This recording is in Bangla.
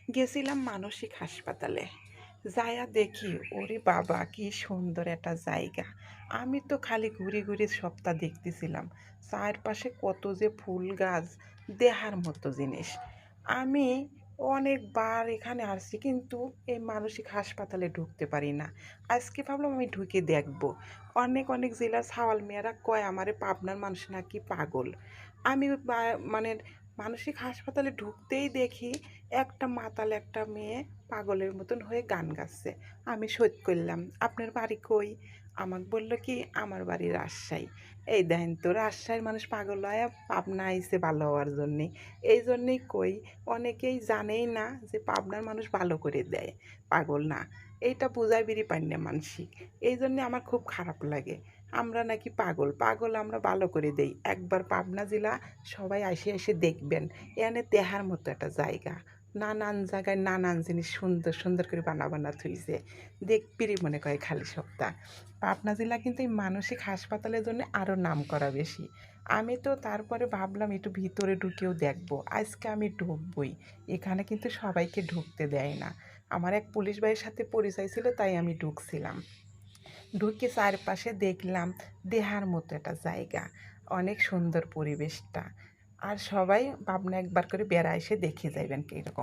গেছিলাম মানসিক হাসপাতালে। যাইয়া দেখি ওরে বাবা কি সুন্দর একটা জায়গা। আমি তো খালি ঘুরে ঘুরে সবটা দেখতেছিলাম। চারপাশে কত যে ফুল গাছ, দেখার মতো জিনিস। আমি অনেকবার এখানে আসছি কিন্তু এই মানসিক হাসপাতালে ঢুকতে পারি না। আজকে ভাবলাম আমি ঢুকে দেখব। অনেক অনেক জেলার ছাওয়াল মেয়েরা কয় আমারে পাবনার মানুষ নাকি পাগল। আমি মানে মানসিক হাসপাতালে ঢুকতেই দেখি একটা মাতাল একটা মেয়ে পাগলের মতন হয়ে গান গাচ্ছে। আমি শোধ করলাম, আপনার বাড়ি কই? আমাকে বললো কি আমার বাড়ি রাজশাহী। এই দেখেন তো রাজশাহীর মানুষ পাগল হয় পাবনা আইছে ভালো হওয়ার জন্যে। এই জন্যেই কই অনেকেই জানেই না যে পাবনার মানুষ ভালো করে দেয়, পাগল না। এইটা বোঝায় বিড়ি পাই না মানসিক। এই জন্যে আমার খুব খারাপ লাগে। আমরা নাকি পাগল পাগল আমরা ভালো করে দেই। একবার পাবনা জেলা সবাই এসে এসে দেখবেন। এখানে দেখার মতো একটা জায়গা। নানান জায়গায় নানান জিনিস সুন্দর সুন্দর করে বানা থুইছে। দেখবিরই মনে করে খালি সপ্তাহ। পাবনা জেলা কিন্তু এই মানসিক হাসপাতালের জন্য আরও নাম করা বেশি। আমি তো তারপরে ভাবলাম একটু ভিতরে ঢুকেও দেখবো। আজকে আমি ঢুকবই। এখানে কিন্তু সবাইকে ঢুকতে দেয় না। আমার এক পুলিশ ভাইয়ের সাথে পরিচয় ছিল তাই আমি ঢুকছিলাম। ঢুকে চারপাশে দেখলাম দেহার মতো একটা জায়গা। অনেক সুন্দর পরিবেশটা। আর সবাই পাবনা একবার করে বেড়া এসে দেখে যাইবেন কীরকম।